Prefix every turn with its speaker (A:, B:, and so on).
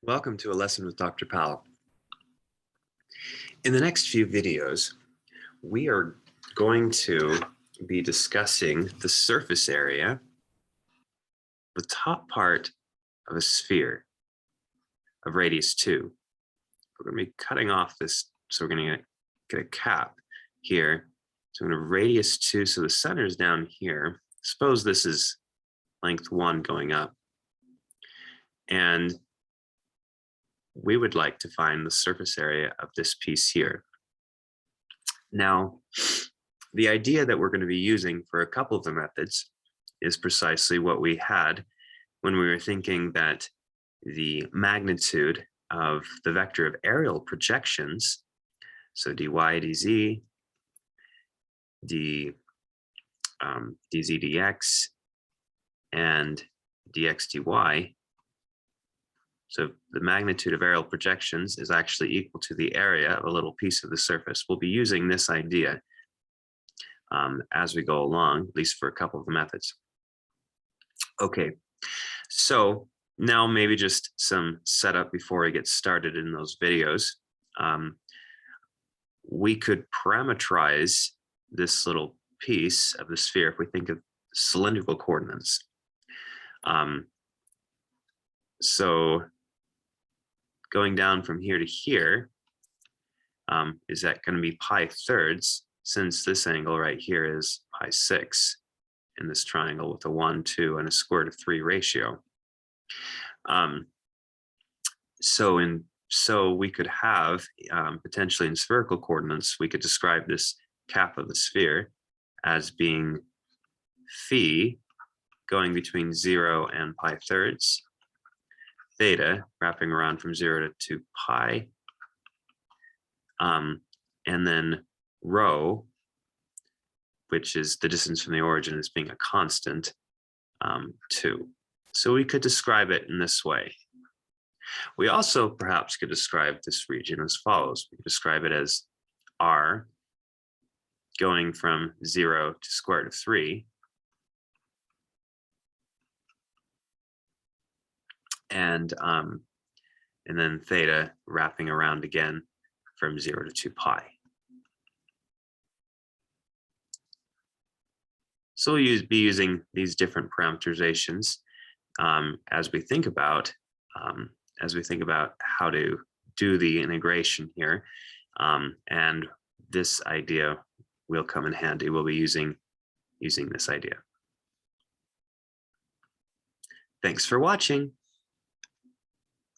A: Welcome to a lesson with Dr. Powell. In the next few videos, we are going to be discussing the surface area, the top part of a sphere of radius 2. We're going to be cutting off this, so we're going to get a cap here. So I'm going to radius 2, so the center is down here. Suppose this is length 1 going up. And we would like to find the surface area of this piece here. Now, the idea that we're going to be using for a couple of the methods is precisely what we had when we were thinking that the magnitude of the vector of aerial projections, so dy, dz, dz, dx, and dx, dy. So the magnitude of aerial projections is actually equal to the area of a little piece of the surface. We'll be using this idea as we go along, at least for a couple of the methods. Okay, so now maybe just some setup before I get started in those videos. We could parameterize this little piece of the sphere if we think of cylindrical coordinates. So going down from here to here, is that going to be pi thirds, since this angle right here is pi 6 in this triangle with a 1, 2, and a square root of 3 ratio. So we could have, potentially in spherical coordinates, we could describe this cap of the sphere as being phi going between 0 and pi thirds, theta wrapping around from 0 to 2 pi, and then rho, which is the distance from the origin, as being a constant, 2. So we could describe it in this way. We also perhaps could describe this region as follows. We could describe it as r going from 0 to square root of 3, and then theta wrapping around again from 0 to 2 pi. So we'll be using these different parameterizations as we think about how to do the integration here, and this idea will come in handy. We'll be using this idea. Thanks for watching.